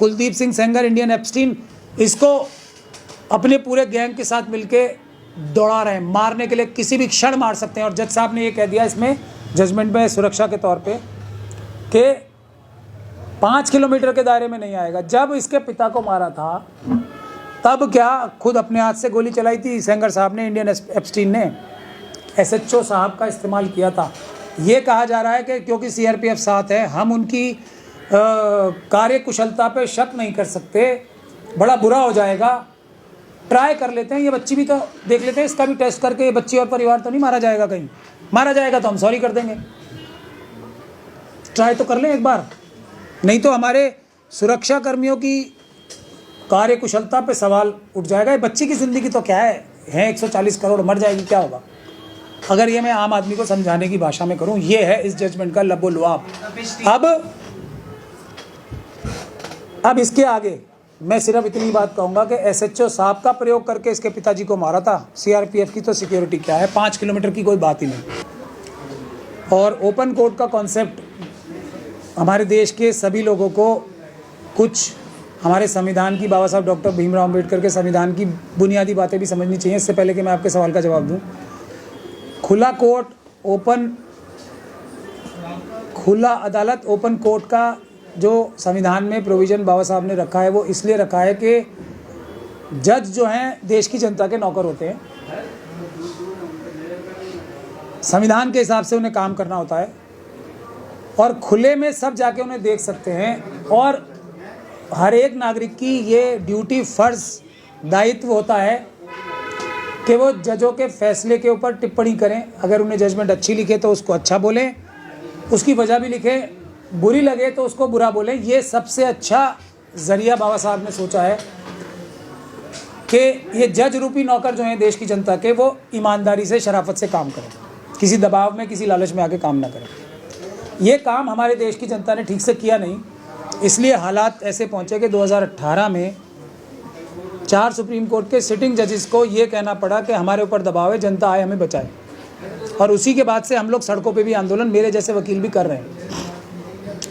Kuldeep Singh Sengar Indian Epstein इसको अपने पूरे गैंग के साथ मिलके दौड़ा रहे हैं, मारने के लिए किसी भी क्षण मार सकते हैं। और जज साहब ने ये कह दिया इसमें जजमेंट में सुरक्षा के तौर पे कि 5 किलोमीटर के दायरे में नहीं आएगा। जब इसके पिता को मारा था तब क्या खुद अपने हाथ से गोली चलाई थी सेंगर साहब ने, इंडियन एप्स्टीन ने एसएचओ साहब का इस्तेमाल किया था। ये कहा जा रहा है कि क्योंकि सीआरपीएफ साथ है हम उनकी कार्य कुशलता पे शक नहीं कर सकते, बड़ा बुरा हो जाएगा, ट्राई कर लेते हैं, ये बच्ची भी तो देख लेते हैं, इसका भी टेस्ट करके ये बच्ची और परिवार तो नहीं मारा जाएगा, कहीं मारा जाएगा तो हम सॉरी कर देंगे, ट्राई तो कर लें एक बार, नहीं तो हमारे सुरक्षा कर्मियों की कार्य कुशलता पे सवाल उठ जाएगा। ये बच्ची की ज़िंदगी तो क्या है 140 करोड़, मर जाएगी, क्या होगा। अगर ये मैं आम आदमी को समझाने की भाषा में करूं, ये है इस जजमेंट का लबो लुआब। अब इसके आगे मैं सिर्फ इतनी बात कहूंगा कि एसएचओ साहब का प्रयोग करके इसके पिताजी को मारा था, सीआरपीएफ की तो सिक्योरिटी क्या है, 5 किलोमीटर की कोई बात ही नहीं। और ओपन कोर्ट का कॉन्सेप्ट हमारे देश के सभी लोगों को कुछ हमारे संविधान की, बाबा साहब डॉक्टर भीमराव अम्बेडकर के संविधान की बुनियादी बातें भी समझनी चाहिए। इससे पहले कि मैं आपके सवाल का जवाब दूं, खुला कोर्ट, खुला अदालत, ओपन कोर्ट का जो संविधान में प्रोविज़न बाबा साहब ने रखा है वो इसलिए रखा है कि जज जो हैं देश की जनता के नौकर होते हैं, संविधान के हिसाब से उन्हें काम करना होता है और खुले में सब जाके उन्हें देख सकते हैं। और हर एक नागरिक की ये ड्यूटी, फ़र्ज़, दायित्व होता है कि वो जजों के फैसले के ऊपर टिप्पणी करें। अगर उन्हें जजमेंट अच्छी लिखे तो उसको अच्छा बोलें, उसकी वजह भी लिखें, बुरी लगे तो उसको बुरा बोलें। ये सबसे अच्छा ज़रिया बाबा साहब ने सोचा है कि ये जज रूपी नौकर जो हैं देश की जनता के, वो ईमानदारी से, शराफत से काम करें, किसी दबाव में, किसी लालच में आके काम ना करें। ये काम हमारे देश की जनता ने ठीक से किया नहीं, इसलिए हालात ऐसे पहुँचे कि 2018 में 4 सुप्रीम कोर्ट के सिटिंग जजेस को ये कहना पड़ा कि हमारे ऊपर दबाव है, जनता आए हमें बचाए। और उसी के बाद से हम लोग सड़कों पे भी आंदोलन, मेरे जैसे वकील भी कर रहे हैं,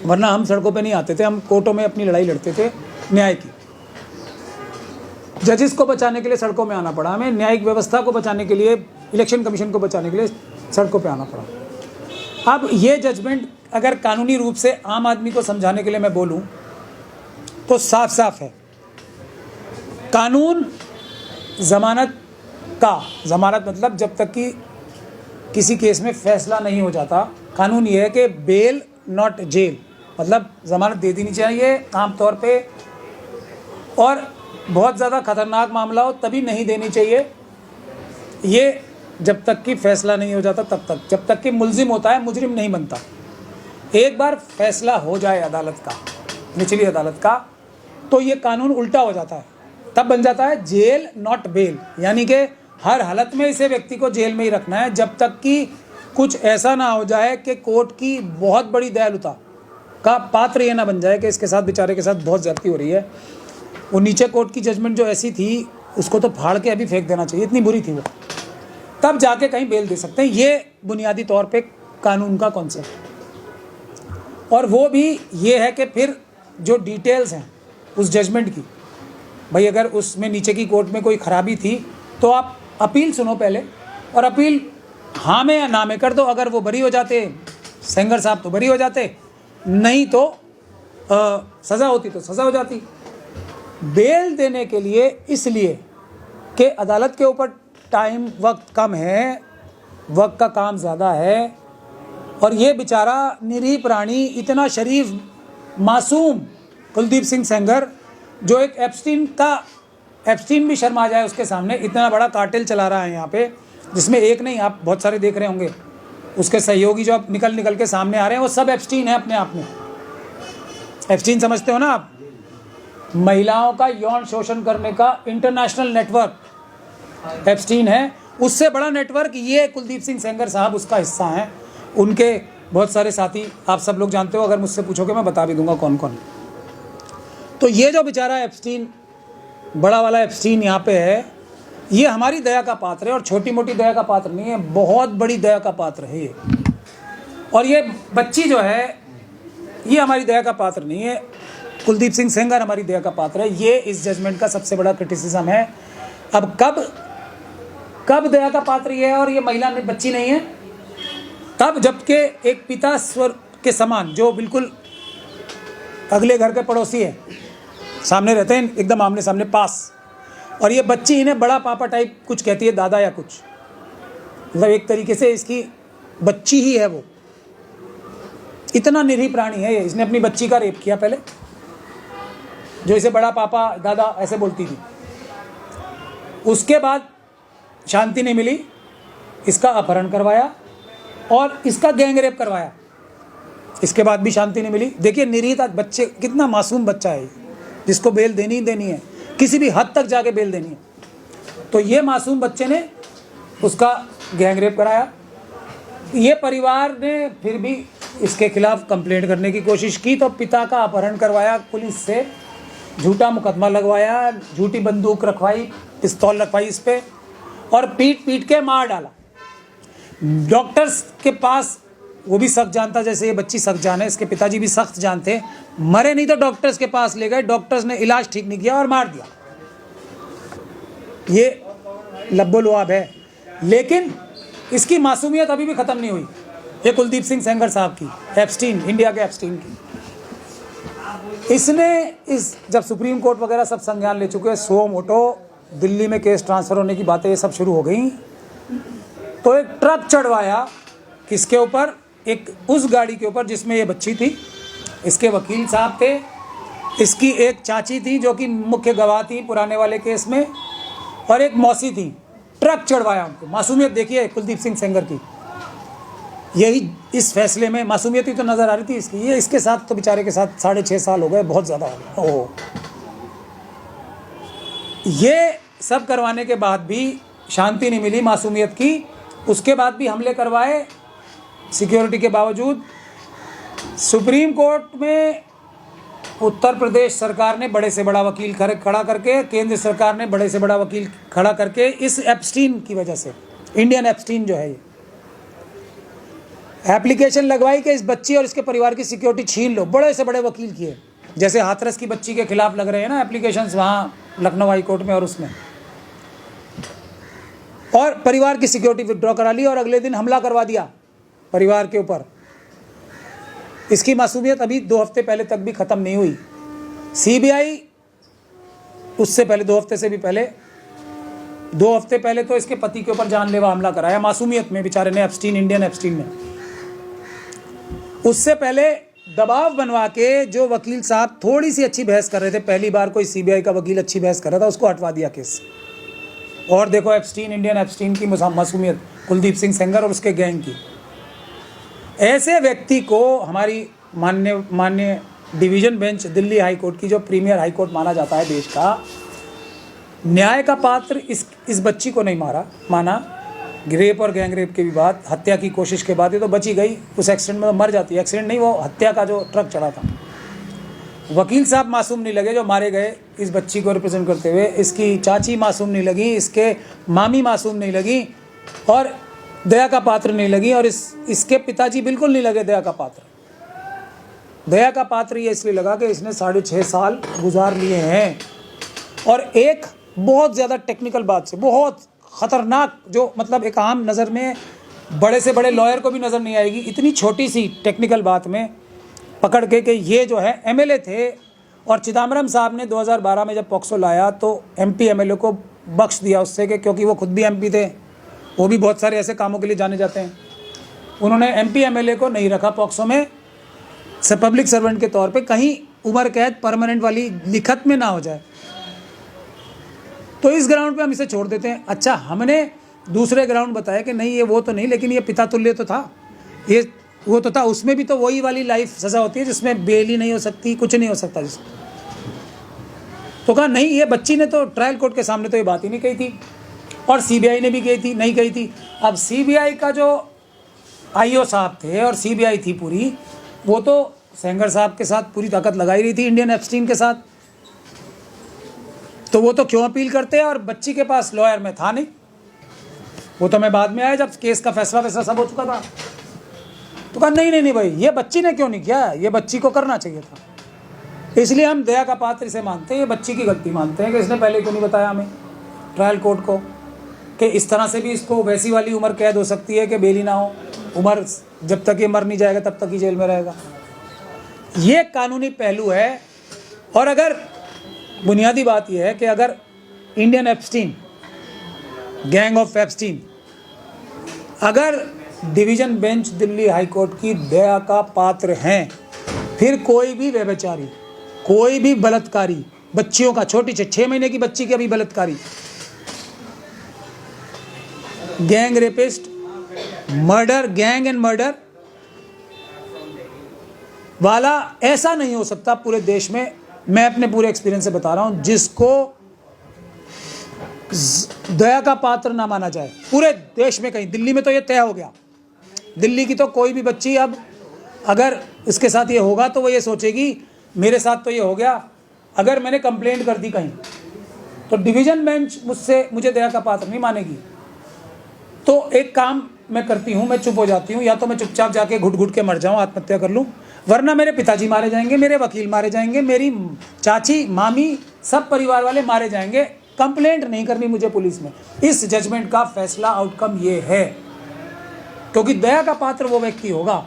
वरना हम सड़कों पे नहीं आते थे, हम कोर्टों में अपनी लड़ाई लड़ते थे न्याय की। जजेस को बचाने के लिए सड़कों में आना पड़ा हमें, न्यायिक व्यवस्था को बचाने के लिए, इलेक्शन कमीशन को बचाने के लिए सड़कों पे आना पड़ा। अब ये जजमेंट अगर कानूनी रूप से आम आदमी को समझाने के लिए मैं बोलूँ तो साफ साफ है, कानून ज़मानत मतलब जब तक कि किसी केस में फैसला नहीं हो जाता, कानून ये है कि बेल नॉट जेल, मतलब ज़मानत दे देनी चाहिए आम तौर पे, और बहुत ज़्यादा खतरनाक मामला हो तभी नहीं देनी चाहिए। ये जब तक कि फैसला नहीं हो जाता तब तक, जब तक कि मुल्जिम होता है, मुजरिम नहीं बनता। एक बार फैसला हो जाए अदालत का, निचली अदालत का, तो ये कानून उल्टा हो जाता है, तब बन जाता है जेल नॉट बेल, यानी कि हर हालत में इसे व्यक्ति को जेल में ही रखना है जब तक कि कुछ ऐसा ना हो जाए कि कोर्ट की बहुत बड़ी दयालुता का पात्र ये ना बन जाए कि इसके साथ, बेचारे के साथ बहुत ज़्यादती हो रही है। वो नीचे कोर्ट की जजमेंट जो ऐसी थी उसको तो फाड़ के अभी फेंक देना चाहिए, इतनी बुरी थी वो, तब जाके कहीं बेल दे सकते हैं। ये बुनियादी तौर पे कानून का कॉन्सेप्ट। और वो भी ये है कि फिर जो डिटेल्स हैं उस जजमेंट की, भाई अगर उसमें नीचे की कोर्ट में कोई ख़राबी थी तो आप अपील सुनो पहले, और अपील हाँ में या ना में कर दो। अगर वो बरी हो जाते, सेंगर साहब तो बरी हो जाते, नहीं तो सज़ा होती तो सज़ा हो जाती। बेल देने के लिए इसलिए कि अदालत के ऊपर टाइम, वक्त कम है, वक्त का काम ज़्यादा है, और ये बेचारा निरीह प्राणी, इतना शरीफ मासूम कुलदीप सिंह सेंगर, जो एक एप्स्टीन भी शर्मा जाए उसके सामने, इतना बड़ा कार्टेल चला रहा है यहाँ पे, जिसमें एक नहीं आप बहुत सारे देख रहे होंगे, उसके सहयोगी जो अब निकल के सामने आ रहे हैं वो सब एप्स्टीन है अपने आप में। एप्स्टीन समझते हो ना आप, महिलाओं का यौन शोषण करने का इंटरनेशनल नेटवर्क एप्स्टीन है। उससे बड़ा नेटवर्क ये कुलदीप सिंह सेंगर साहब उसका हिस्सा हैं। उनके बहुत सारे साथी आप सब लोग जानते हो, अगर मुझसे पूछोगे मैं बता भी दूंगा कौन कौन। तो ये जो बेचारा एप्स्टीन, बड़ा वाला एप्स्टीन यहाँ पे है, ये हमारी दया का पात्र है, और छोटी मोटी दया का पात्र नहीं है, बहुत बड़ी दया का पात्र है ये। और ये बच्ची जो है ये हमारी दया का पात्र नहीं है, कुलदीप सिंह सेंगर हमारी दया का पात्र है, ये इस जजमेंट का सबसे बड़ा क्रिटिसिज्म है। अब कब दया का पात्र ये है और ये महिला बच्ची नहीं है? तब जबकि एक पिता स्वर के समान, जो बिल्कुल अगले घर के पड़ोसी है, सामने रहते हैं एकदम आमने सामने पास, और ये बच्ची इन्हें बड़ा पापा टाइप कुछ कहती है, दादा या कुछ, मतलब एक तरीके से इसकी बच्ची ही है वो। इतना निरीह प्राणी है ये। इसने अपनी बच्ची का रेप किया पहले, जो इसे बड़ा पापा दादा ऐसे बोलती थी। उसके बाद शांति नहीं मिली, इसका अपहरण करवाया और इसका गैंग रेप करवाया। इसके बाद भी शांति नहीं मिली। देखिए निरीहता, बच्चे, कितना मासूम बच्चा है जिसको बेल देनी ही देनी है, किसी भी हद तक जाके बेल देनी है। तो ये मासूम बच्चे ने उसका गैंग रेप कराया। ये परिवार ने फिर भी इसके खिलाफ कंप्लेंट करने की कोशिश की, तो पिता का अपहरण करवाया पुलिस से, झूठा मुकदमा लगवाया, झूठी बंदूक रखवाई, पिस्तौल रखवाई इस पे, और पीट के मार डाला। डॉक्टर्स के पास, वो भी सख्त जानता, जैसे ये बच्ची सख्त जान है, इसके पिताजी भी सख्त जानते, मरे नहीं तो डॉक्टर्स के पास ले गए, डॉक्टर्स ने इलाज ठीक नहीं किया और मार दिया। ये लब्बो लुआब है। लेकिन इसकी मासूमियत अभी भी ख़त्म नहीं हुई। ये कुलदीप सिंह सेंगर साहब की, एप्स्टीन, इंडिया के एप्स्टीन की, इसने जब सुप्रीम कोर्ट वगैरह सब संज्ञान ले चुके, सो मोटो दिल्ली में केस ट्रांसफ़र होने की बातें ये सब शुरू हो गई, तो एक ट्रक चढ़वाया किसके ऊपर? एक उस गाड़ी के ऊपर जिसमें ये बच्ची थी। इसके वकील साहब थे, इसकी एक चाची थी जो कि मुख्य गवाह थी पुराने वाले केस में, और एक मौसी थी। ट्रक चढ़वाया उनको। मासूमियत देखिए कुलदीप सिंह सेंगर की। यही इस फैसले में मासूमियत ही तो नज़र आ रही थी इसकी। ये इसके साथ तो बेचारे के साथ 6.5 साल हो गए, बहुत ज़्यादा हो गए। ओह, ये सब करवाने के बाद भी शांति नहीं मिली मासूमियत की। उसके बाद भी हमले करवाए सिक्योरिटी के बावजूद। सुप्रीम कोर्ट में उत्तर प्रदेश सरकार ने बड़े से बड़ा वकील खड़ा करके, केंद्र सरकार ने बड़े से बड़ा वकील खड़ा करके, इस एप्स्टीन की वजह से, इंडियन एप्स्टीन जो है, ये एप्लीकेशन लगवाई कि इस बच्ची और इसके परिवार की सिक्योरिटी छीन लो। बड़े से बड़े वकील किए, जैसे हाथरस की बच्ची के खिलाफ लग रहे हैं ना एप्लीकेशंस वहाँ लखनऊ हाई कोर्ट में और उसमें, और परिवार की सिक्योरिटी विड्रॉ करा ली और अगले दिन हमला करवा दिया परिवार के ऊपर। इसकी मासूमियत अभी 2 हफ्ते पहले तक भी ख़त्म नहीं हुई। सीबीआई उससे पहले 2 हफ्ते से भी पहले, 2 हफ्ते पहले तो इसके पति के ऊपर जानलेवा हमला कराया मासूमियत में, बेचारे ने, एप्स्टीन, इंडियन एप्स्टीन ने। उससे पहले दबाव बनवा के जो वकील साहब थोड़ी सी अच्छी बहस कर रहे थे, पहली बार कोई सीबीआई का वकील अच्छी बहस कर रहा था, उसको हटवा दिया केस। और देखो एप्स्टीन, इंडियन एप्स्टीन की मासूमियत, कुलदीप सिंह सेंगर और उसके गैंग की। ऐसे व्यक्ति को हमारी मान्य division bench Delhi high court की, जो प्रीमियर हाई कोर्ट माना जाता है देश का, न्याय का पात्र इस बच्ची को नहीं माना। रेप और गैंग रेप के भी बाद, हत्या की कोशिश के बाद ये तो बची गई, उस एक्सीडेंट में तो मर जाती। एक्सीडेंट नहीं, वो हत्या का जो ट्रक चढ़ा था। वकील साहब मासूम नहीं लगे जो मारे गए इस बच्ची को रिप्रेजेंट करते हुए। इसकी चाची मासूम नहीं लगी, इसके मामी मासूम नहीं लगी, और दया का पात्र नहीं लगी, और इसके पिताजी बिल्कुल नहीं लगे दया का पात्र। दया का पात्र ये इसलिए लगा कि इसने 6.5 साल गुजार लिए हैं। और एक बहुत ज़्यादा टेक्निकल बात से, बहुत ख़तरनाक, जो मतलब एक आम नज़र में बड़े से बड़े लॉयर को भी नज़र नहीं आएगी, इतनी छोटी सी टेक्निकल बात में पकड़ के कि ये जो है एमएलए थे, और चिदम्बरम साहब ने 2012 में जब पॉक्सो लाया तो एमपी एमएलए को बख्श दिया उससे, कि क्योंकि वो खुद भी एमपी थे, वो भी बहुत सारे ऐसे कामों के लिए जाने जाते हैं। उन्होंने एमपी एमएलए को नहीं रखा पॉक्सो में, पब्लिक सर्वेंट के तौर पे, कहीं उम्र कैद परमानेंट वाली लिखत में ना हो जाए। तो इस ग्राउंड पे हम इसे छोड़ देते हैं। अच्छा, हमने दूसरे ग्राउंड बताया कि नहीं, ये वो तो नहीं, लेकिन ये पिता तुल्य तो था, ये वो तो था। उसमें भी तो वही वाली लाइफ सज़ा होती है जिसमें बेल ही नहीं हो सकती, कुछ नहीं हो सकता जिसमें। तो कहा नहीं, ये बच्ची ने तो ट्रायल कोर्ट के सामने तो ये बात ही नहीं कही थी, और सीबीआई ने भी नहीं कही थी। अब सीबीआई का जो आईओ साहब थे और सीबीआई थी पूरी, वो तो सेंगर साहब के साथ पूरी ताकत लगाई रही थी, इंडियन एप्स्टीन के साथ। तो वो तो क्यों अपील करते, और बच्ची के पास लॉयर में था नहीं। वो तो मैं बाद में आया जब केस का फैसला सब हो चुका था। तो कहा नहीं भाई, ये बच्ची ने क्यों नहीं किया, ये बच्ची को करना चाहिए था। इसलिए हम दया का पात्र इसे मानते हैं, ये बच्ची की गलती मानते हैं कि इसने पहले क्यों नहीं बताया हमें ट्रायल कोर्ट को कि इस तरह से भी इसको वैसी वाली उम्र कैद हो सकती है कि बेल ही ना हो, उम्र जब तक ये मर नहीं जाएगा तब तक ही जेल में रहेगा। ये कानूनी पहलू है। और अगर बुनियादी बात यह है कि अगर Indian Epstein, gang of Epstein, अगर division bench Delhi high court की दया का पात्र हैं, फिर कोई भी व्यभिचारी, कोई भी बलात्कारी, बच्चियों का, छोटी 6 महीने की बच्ची के अभी बलात्कारी, gang rapist, murder, gang and murder वाला ऐसा नहीं हो सकता पूरे देश में। मैं अपने पूरे एक्सपीरियंस से बता रहा हूं, जिसको दया का पात्र ना माना जाए पूरे देश में कहीं। दिल्ली में तो ये तय हो गया, दिल्ली की तो कोई भी बच्ची अब अगर इसके साथ ये होगा तो वो ये सोचेगी मेरे साथ तो ये हो गया। अगर मैंने कंप्लेंट कर दी कहीं तो डिवीज़न बेंच मुझे दया का पात्र नहीं मानेगी। तो एक काम मैं करती हूँ, मैं चुप हो जाती हूँ, या तो मैं चुपचाप जाके घुट घुट के मर जाऊँ, आत्महत्या कर लूँ, वरना मेरे पिताजी मारे जाएंगे, मेरे वकील मारे जाएंगे, मेरी चाची, मामी, सब परिवार वाले मारे जाएंगे। कंप्लेंट नहीं करनी मुझे पुलिस में। इस जजमेंट का फैसला, आउटकम ये है, क्योंकि दया का पात्र वो व्यक्ति होगा,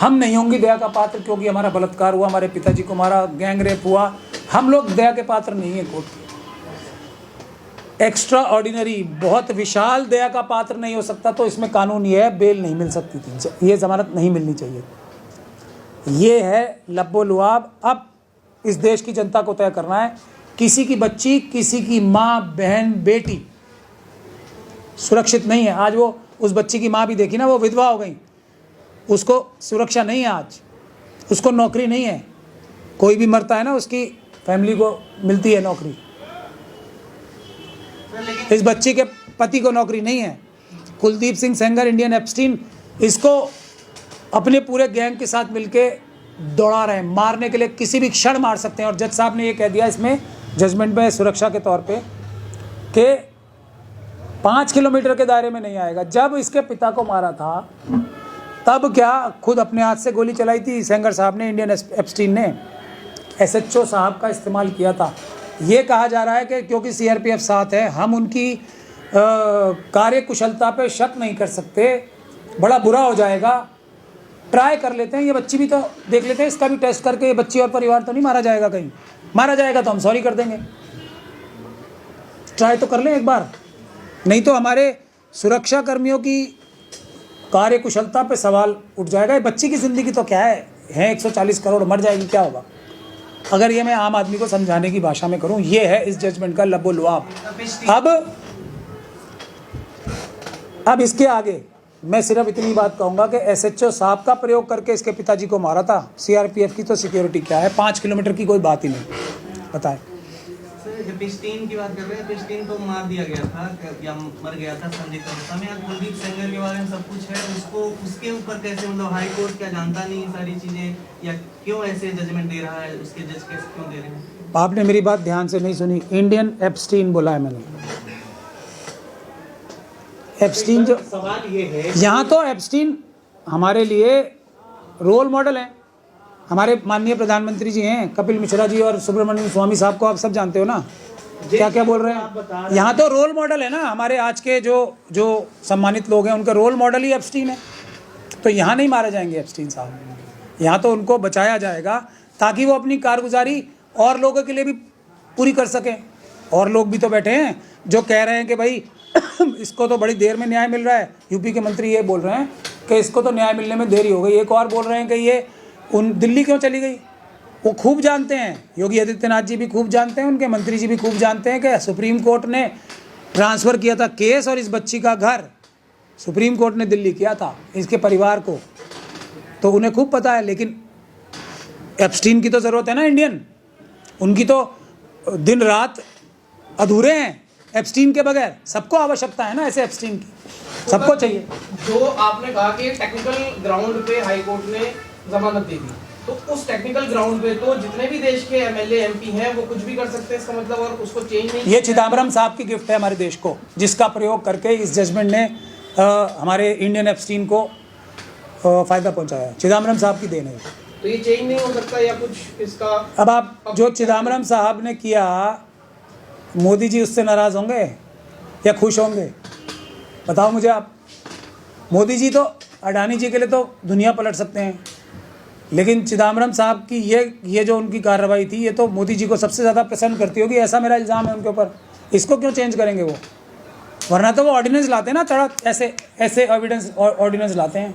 हम नहीं होंगे दया का पात्र, क्योंकि हमारा बलात्कार हुआ, हमारे पिताजी को मारा, गैंग रेप हुआ, हम लोग दया के पात्र नहीं है कोर्ट के। एक्स्ट्रा ऑर्डिनरी, बहुत विशाल दया का पात्र नहीं हो सकता, तो इसमें कानून ये है, बेल नहीं मिल सकती थी, ये जमानत नहीं मिलनी चाहिए। ये है लब्बो लुआब। अब इस देश की जनता को तय करना है, किसी की बच्ची, किसी की माँ, बहन, बेटी सुरक्षित नहीं है। आज वो उस बच्ची की माँ भी देखी ना, वो विधवा हो गई, उसको सुरक्षा नहीं है, आज उसको नौकरी नहीं है। कोई भी मरता है ना, उसकी फैमिली को मिलती है नौकरी, इस बच्ची के पति को नौकरी नहीं है। कुलदीप सिंह सेंगर, इंडियन एप्स्टीन, इसको अपने पूरे गैंग के साथ मिलके दौड़ा रहे हैं, मारने के लिए किसी भी क्षण मार सकते हैं। और जज साहब ने ये कह दिया इसमें जजमेंट में सुरक्षा के तौर पे कि 5 किलोमीटर के दायरे में नहीं आएगा। जब इसके पिता को मारा था तब क्या खुद अपने हाथ से गोली चलाई थी सेंगर साहब ने, इंडियन एप्स्टीन ने, SHO साहब का इस्तेमाल किया था। ये कहा जा रहा है कि क्योंकि CRPF साथ है, हम उनकी कार्य कुशलता पे शक नहीं कर सकते, बड़ा बुरा हो जाएगा, ट्राई कर लेते हैं, ये बच्ची भी तो देख लेते हैं, इसका भी टेस्ट करके ये बच्ची और परिवार तो नहीं मारा जाएगा। कहीं मारा जाएगा तो हम सॉरी कर देंगे, ट्राई तो कर लें एक बार, नहीं तो हमारे सुरक्षा कर्मियों की कार्य कुशलता पे सवाल उठ जाएगा। ये बच्ची की ज़िंदगी तो क्या है 140 करोड़, मर जाएगी, क्या होगा। अगर ये मैं आम आदमी को समझाने की भाषा में करूं, ये है इस जजमेंट का लब्बो लुआब। अब इसके आगे मैं सिर्फ इतनी बात कहूंगा कि SHO साहब का प्रयोग करके इसके पिताजी को मारा था, CRPF की तो सिक्योरिटी क्या है, 5 किलोमीटर की कोई बात ही नहीं। बताएं एप्स्टीन की बात कर रहे हैं, एप्स्टीन को मार दिया गया था या मर गया था संदिग्ध अवस्था में। कुलदीप सेंगर के बारे में सब कुछ है, उसको उसके ऊपर कैसे, मतलब हाई कोर्ट क्या जानता नहीं सारी चीजें, या क्यों ऐसे जजमेंट दे रहा है, उसके जज कैसे क्यों दे रहे हैं? आपने मेरी बात ध्यान से नहीं सुनी, इंडियन एप्स्टीन बोला है मैंने। एप्स्टीन जो सवाल ये है, यहाँ तो एप्स्टीन हमारे लिए रोल मॉडल हैं। हमारे माननीय प्रधानमंत्री जी हैं, कपिल मिश्रा जी और सुब्रमण्यम स्वामी साहब को आप सब जानते हो ना, क्या क्या बोल रहे हैं। यहाँ तो रोल मॉडल है ना, हमारे आज के जो सम्मानित लोग हैं उनका रोल मॉडल ही एप्स्टीन है। तो यहाँ नहीं मारे जाएंगे एप्स्टीन साहब, यहाँ तो उनको बचाया जाएगा ताकि वो अपनी कारगुजारी और लोगों के लिए भी पूरी कर सकें। और लोग भी तो बैठे हैं जो कह रहे हैं कि भाई इसको तो बड़ी देर में न्याय मिल रहा है। यूपी के मंत्री ये बोल रहे हैं कि इसको तो न्याय मिलने में देरी हो गई। एक और बोल रहे हैं कि ये दिल्ली क्यों चली गई। वो खूब जानते हैं, योगी आदित्यनाथ जी भी खूब जानते हैं, उनके मंत्री जी भी खूब जानते हैं कि सुप्रीम कोर्ट ने ट्रांसफ़र किया था केस, और इस बच्ची का घर सुप्रीम कोर्ट ने दिल्ली किया था, इसके परिवार को, तो उन्हें खूब पता है। लेकिन एप्स्टीन की तो ज़रूरत है ना इंडियन, उनकी तो दिन रात अधूरे हैं एप्स्टीन के बगैर। सबको आवश्यकता है ना ऐसे एप्स्टीन की, सबको चाहिए। जो आपने कहा कि टेक्निकल ग्राउंड पे हाई कोर्ट ने जमानत दे दी, तो उस टेक्निकल ग्राउंड पे तो जितने भी देश के MLA MP हैं वो कुछ भी कर सकते हैं, इसका मतलब, और उसको चेंज नहीं। ये चिदम्बरम साहब की गिफ्ट है हमारे देश को, जिसका प्रयोग करके इस जजमेंट ने हमारे इंडियन एप्स्टीन को फ़ायदा पहुंचाया। चिदम्बरम साहब की देन है। तो ये चेंज नहीं हो सकता या कुछ इसका? अब आप जो चिदम्बरम साहब ने किया, मोदी जी उससे नाराज़ होंगे या खुश होंगे? बताओ मुझे आप। मोदी जी तो अडानी जी के लिए तो दुनिया पलट सकते हैं, लेकिन चिदम्बरम साहब की ये जो उनकी कार्रवाई थी, ये तो मोदी जी को सबसे ज़्यादा प्रसन्न करती होगी, ऐसा मेरा इल्ज़ाम है उनके ऊपर। इसको क्यों चेंज करेंगे वो? वरना तो वो ऑर्डिनेंस लाते हैं ना, तड़क ऐसे एविडेंस ऑर्डिनेंस लाते हैं।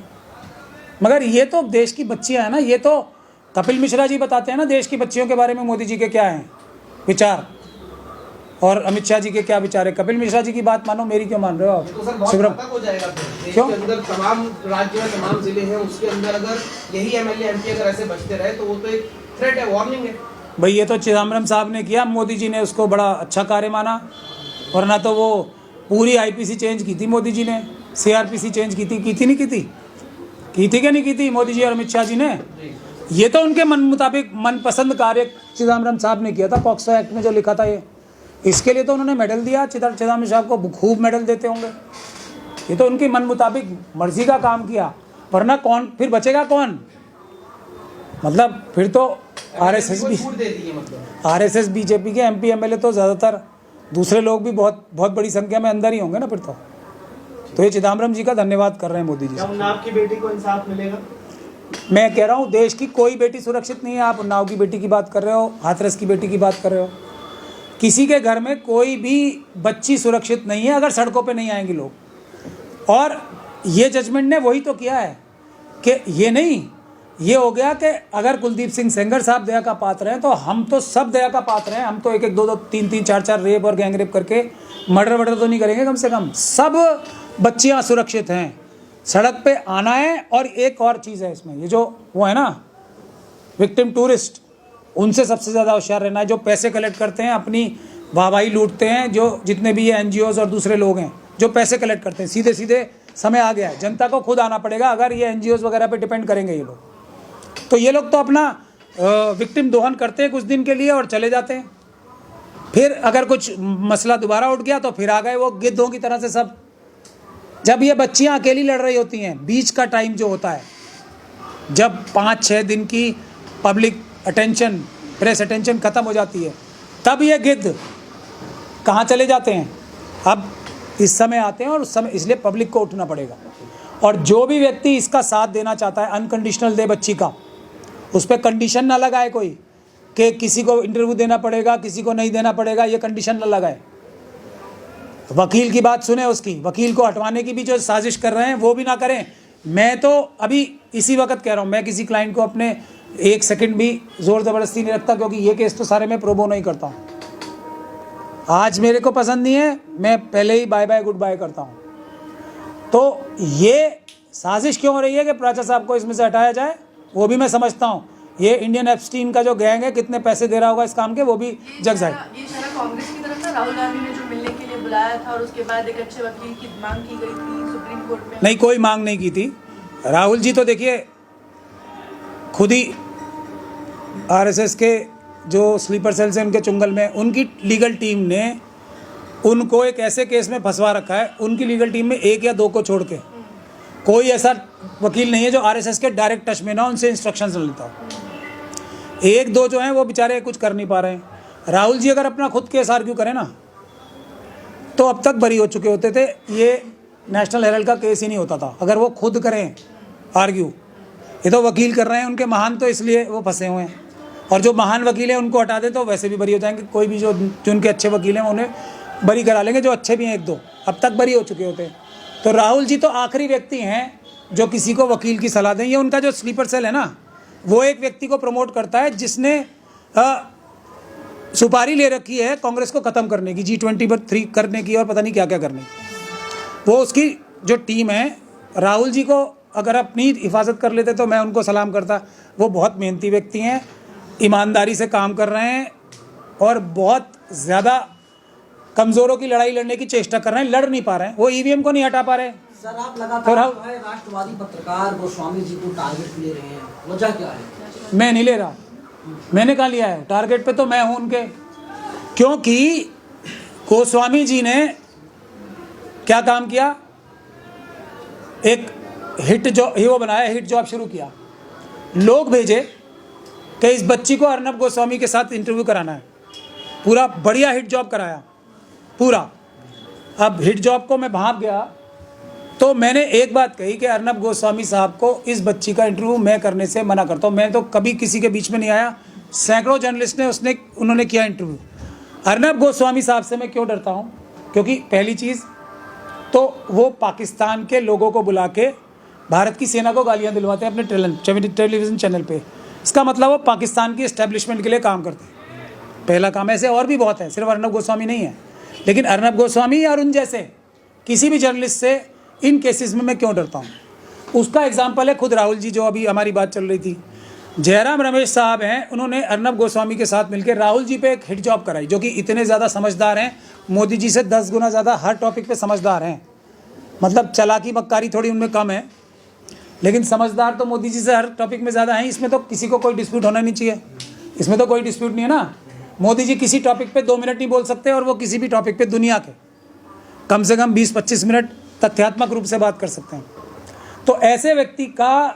मगर ये तो देश की बच्चियां हैं ना, ये तो कपिल मिश्रा जी बताते हैं ना देश की बच्चियों के बारे में मोदी जी के क्या हैं विचार, और अमित शाह जी के क्या विचार है। कपिल मिश्रा जी की बात मानो, मेरी क्यों मान रहे हो तो सर आप? बहुत शिवराम, खतरनाक हो जाएगा फिर। देश क्यों? के अंदर तमाम राज्य में तमाम जिले हैं, उसके अंदर अगर यही एमएलए एमपी अगर ऐसे बचते रहे तो वो तो एक थ्रेट है, वार्निंग है। भाई ये तो चिदम्बरम साहब ने किया, मोदी जी ने उसको बड़ा अच्छा कार्य माना। वरना तो वो पूरी आईपीसी चेंज की थी मोदी जी ने, सीआरपीसी चेंज की थी नहीं की थी? की थी क्या नहीं की थी मोदी जी और अमित शाह जी ने? ये तो उनके मन मुताबिक मनपसंद कार्य चिदम्बरम साहब ने किया था। पॉक्सो एक्ट में जो लिखा था ये, इसके लिए तो उन्होंने मेडल दिया। चिदम्बरम साहब को खूब मेडल देते होंगे। ये तो उनकी मन मुताबिक मर्जी का काम किया, वरना कौन फिर बचेगा कौन? मतलब फिर तो आरएसएस बीजेपी के एमपी एमएलए तो ज़्यादातर दूसरे लोग भी बहुत बड़ी संख्या में अंदर ही होंगे ना फिर तो ये चिदम्बरम जी का धन्यवाद कर रहे हैं मोदी जी से। उन्नाव की बेटी को इंसाफ मिलेगा? मैं कह रहा हूँ देश की कोई बेटी सुरक्षित नहीं है। आप उन्नाव की बेटी की बात कर रहे हो, हाथरस की बेटी की बात कर रहे हो। किसी के घर में कोई भी बच्ची सुरक्षित नहीं है अगर सड़कों पे नहीं आएंगे लोग। और ये जजमेंट ने वही तो किया है कि ये नहीं, ये हो गया कि अगर कुलदीप सिंह सेंगर साहब दया का पात्र हैं तो हम तो सब दया का पात्र हैं। हम तो 1-1, 2-2, 3-3, 4-4 रेप और गैंग रेप करके मर्डर तो नहीं करेंगे। कम से कम सब बच्चियां सुरक्षित हैं, सड़क पे आना है। और एक और चीज़ है इसमें, ये जो वो है ना विक्टिम टूरिस्ट, उनसे सबसे ज़्यादा होशियार रहना है। जो पैसे कलेक्ट करते हैं, अपनी वाहवाही लूटते हैं, जो जितने भी ये एनजीओज और दूसरे लोग हैं जो पैसे कलेक्ट करते हैं, सीधे सीधे समय आ गया है, जनता को खुद आना पड़ेगा। अगर ये एनजीओज वगैरह पे डिपेंड करेंगे ये लोग, तो ये लोग तो अपना विक्टिम दोहन करते हैं कुछ दिन के लिए और चले जाते हैं। फिर अगर कुछ मसला दोबारा उठ गया तो फिर आ गए वो गिद्धों की तरह से सब। जब ये बच्चियां अकेली लड़ रही होती हैं, बीच का टाइम जो होता है, जब 5-6 दिन की पब्लिक अटेंशन, प्रेस अटेंशन ख़त्म हो जाती है, तब ये गिद्ध कहाँ चले जाते हैं? अब इस समय आते हैं और उस समय, इसलिए पब्लिक को उठना पड़ेगा। और जो भी व्यक्ति इसका साथ देना चाहता है, अनकंडीशनल दे बच्ची का, उस पर कंडीशन ना लगाए कोई कि किसी को इंटरव्यू देना पड़ेगा, किसी को नहीं देना पड़ेगा, ये कंडीशन ना लगाए। वकील की बात सुने, उसकी वकील को हटवाने की भी जो साजिश कर रहे हैं वो भी ना करें। मैं तो अभी इसी वक्त कह रहा हूँ, मैं किसी क्लाइंट को अपने 1 सेकंड भी ज़ोर ज़बरदस्ती नहीं रखता, क्योंकि ये केस तो सारे मैं प्रो बोनो नहीं करता हूँ। आज मेरे को पसंद नहीं है, मैं पहले ही बाय बाय गुड बाय करता हूँ। तो ये साजिश क्यों हो रही है कि प्राचा साहब को इसमें से हटाया जाए, वो भी मैं समझता हूँ। ये इंडियन एप्स्टीन का जो गैंग है, कितने पैसे दे रहा होगा इस काम के, वो भी जग जाए। ये सारा कांग्रेस की तरफ था। राहुल गांधी ने जो मिलने के लिए बुलाया था और उसके बाद एक अच्छे वकील की मांग की गई थी सुप्रीम कोर्ट में। नहीं, कोई मांग नहीं की थी। राहुल जी तो देखिए खुद ही आरएसएस के जो स्लीपर सेल्स हैं उनके चुंगल में, उनकी लीगल टीम ने उनको एक ऐसे केस में फंसवा रखा है। उनकी लीगल टीम में 1 या 2 को छोड़ के कोई ऐसा वकील नहीं है जो आरएसएस के डायरेक्ट टच में ना उनसे इंस्ट्रक्शंस लेता हो। 1-2 जो हैं वो बेचारे कुछ कर नहीं पा रहे हैं। राहुल जी अगर अपना खुद केस आर्ग्यू करें ना, तो अब तक बरी हो चुके होते थे। ये नेशनल हेराल्ड का केस ही नहीं होता था अगर वो खुद करें आर्ग्यू। ये तो वकील कर रहे हैं, उनके महान, तो इसलिए वो फंसे हुए हैं। और जो महान वकील हैं उनको हटा दें तो वैसे भी बरी हो जाएंगे। कोई भी जो उनके अच्छे वकील हैं उन्हें बरी करा लेंगे, जो अच्छे भी हैं 1-2 अब तक बरी हो चुके होते हैं। तो राहुल जी तो आखिरी व्यक्ति हैं जो किसी को वकील की सलाह दें। ये उनका जो स्लीपर सेल है ना, वो एक व्यक्ति को प्रमोट करता है जिसने सुपारी ले रखी है कांग्रेस को ख़त्म करने की, G20 करने की और पता नहीं क्या क्या करने की। वो उसकी जो टीम है, राहुल जी को अगर अपनी हिफाजत कर लेते तो मैं उनको सलाम करता। वो बहुत मेहनती व्यक्ति हैं, ईमानदारी से काम कर रहे हैं और बहुत ज़्यादा कमज़ोरों की लड़ाई लड़ने की चेष्टा कर रहे हैं। लड़ नहीं पा रहे हैं, वो ईवीएम को नहीं हटा पा रहे। सर आप लगातार जो है राष्ट्रवादी पत्रकार गोस्वामी जी को टारगेट ले रहे हैं, वजह क्या है? मैं नहीं ले रहा, मैंने कहा लिया है टारगेट पे, तो मैं हूँ उनके। क्योंकि गोस्वामी जी ने क्या काम किया, एक हिट जो वो बनाया, हिट जॉब शुरू किया, लोग भेजे कि इस बच्ची को अर्नब गोस्वामी के साथ इंटरव्यू कराना है। पूरा बढ़िया हिट जॉब कराया पूरा। अब हिट जॉब को मैं भाप गया तो मैंने एक बात कही कि अर्नब गोस्वामी साहब को इस बच्ची का इंटरव्यू मैं करने से मना करता हूँ। मैं तो कभी किसी के बीच में नहीं आया, सैकड़ों जर्नलिस्ट ने उन्होंने किया इंटरव्यू। अर्नब गोस्वामी साहब से मैं क्यों डरता हूँ? क्योंकि पहली चीज़ तो वो पाकिस्तान के लोगों को बुला के भारत की सेना को गालियाँ दिलवाते हैं अपने टेलीविज़न चैनल पे। इसका मतलब वो पाकिस्तान की इस्टेब्लिशमेंट के लिए काम करते हैं। पहला काम। ऐसे और भी बहुत है, सिर्फ अर्नब गोस्वामी नहीं है। लेकिन अर्नब गोस्वामी और उन जैसे किसी भी जर्नलिस्ट से इन केसेस में मैं क्यों डरता हूँ? उसका एग्जाम्पल है खुद राहुल जी, जो अभी हमारी बात चल रही थी। जयराम रमेश साहब हैं, उन्होंने अर्नब गोस्वामी के साथ मिलकर राहुल जी पे एक हिट जॉब कराई, जो कि इतने ज़्यादा समझदार हैं, मोदी जी से 10 गुना ज़्यादा हर टॉपिक पे समझदार हैं। मतलब चालाकी मक्कारी थोड़ी उनमें कम है, लेकिन समझदार तो मोदी जी से हर टॉपिक में ज़्यादा हैं। इसमें तो किसी को कोई डिस्प्यूट होना नहीं चाहिए, इसमें तो कोई डिस्प्यूट नहीं है ना। मोदी जी किसी टॉपिक पे 2 मिनट नहीं बोल सकते, और वो किसी भी टॉपिक पे दुनिया के कम से कम 20-25 मिनट तथ्यात्मक रूप से बात कर सकते हैं। तो ऐसे व्यक्ति का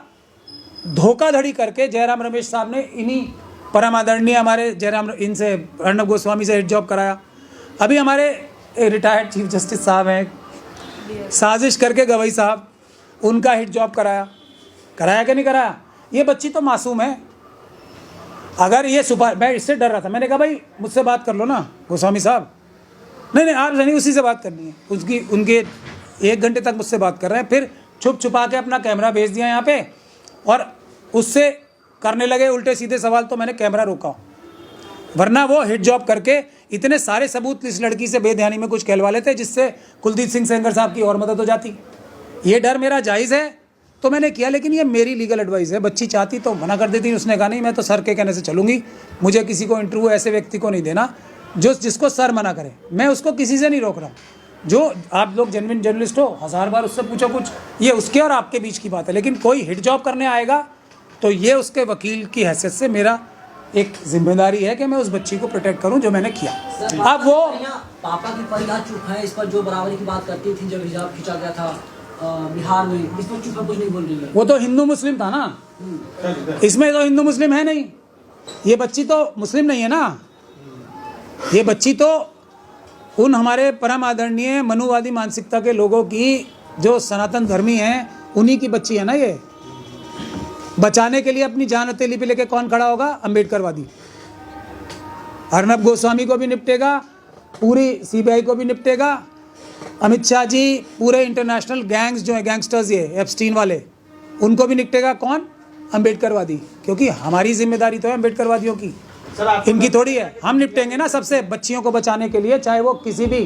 धोखाधड़ी करके जयराम रमेश साहब ने इन्हीं परम आदरणीय हमारे इनसे अर्नब गोस्वामी से हिट जॉब कराया। अभी हमारे रिटायर्ड चीफ जस्टिस साहब हैं, साजिश करके गवई साहब, उनका हिट जॉब कराया कि नहीं कराया? ये बच्ची तो मासूम है। अगर ये मैं इससे डर रहा था, मैंने कहा भाई मुझसे बात कर लो ना गोस्वामी साहब। नहीं आप नहीं, उसी से बात करनी है। उनके 1 घंटे तक मुझसे बात कर रहे हैं, फिर छुप छुपा के अपना कैमरा भेज दिया यहाँ पे और उससे करने लगे उल्टे सीधे सवाल, तो मैंने कैमरा रोका। वरना वो हिट जॉब करके इतने सारे सबूत इस लड़की से बेध्यानी में कुछ कहलवा लेते, जिससे कुलदीप सिंह सेंगर साहब की और मदद हो जाती। ये डर मेरा जायज़ है तो मैंने किया, लेकिन ये मेरी लीगल एडवाइस है। बच्ची चाहती तो मना कर देती, उसने कहा नहीं मैं तो सर के कहने से चलूँगी, मुझे किसी को इंटरव्यू ऐसे व्यक्ति को नहीं देना जिसको सर मना करे। मैं उसको किसी से नहीं रोक रहा। जो आप लोग जेन्युइन जर्नलिस्ट हो, 1000 बार उससे पूछो कुछ, ये उसके और आपके बीच की बात है। लेकिन कोई हिट जॉब करने आएगा तो ये उसके वकील की हैसियत से मेरा एक जिम्मेदारी है कि मैं उस बच्ची को प्रोटेक्ट करूं जो मैंने किया। अब वो पापा की परिवार चुप है इस पर, जो बराबरी की बात करती थी जब हिजाब खींचा गया था बिहार में, इस पर चुप है, कुछ नहीं बोल रही है। वो तो हिंदू मुस्लिम था ना, इसमें तो हिंदू मुस्लिम है नहीं। ये बच्ची तो मुस्लिम नहीं है ना, ये बच्ची तो उन हमारे परम आदरणीय मनुवादी मानसिकता के लोगों की, जो सनातन धर्मी हैं, उन्हीं की बच्ची है ना। ये बचाने के लिए अपनी जान हथेली पे लेके कौन खड़ा होगा? अम्बेडकरवादी। अर्नब गोस्वामी को भी निपटेगा, पूरी सीबीआई को भी निपटेगा, अमित शाह जी पूरे इंटरनेशनल गैंग्स जो है, गैंगस्टर्स ये एप्स्टीन वाले, उनको भी निपटेगा कौन? अम्बेडकरवादी। क्योंकि हमारी जिम्मेदारी तो है अम्बेडकरवादियों की, इनकी थोड़ी है। हम निपटेंगे ना सबसे, बच्चियों को बचाने के लिए, चाहे वो किसी भी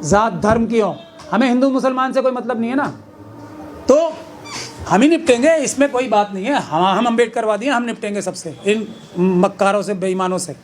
जात धर्म की हो। हमें हिंदू मुसलमान से कोई मतलब नहीं है ना, तो हम ही निपटेंगे, इसमें कोई बात नहीं है। हम अम्बेडकरवादी हैं, हम निपटेंगे सबसे, इन मक्कारों से, बेईमानों से।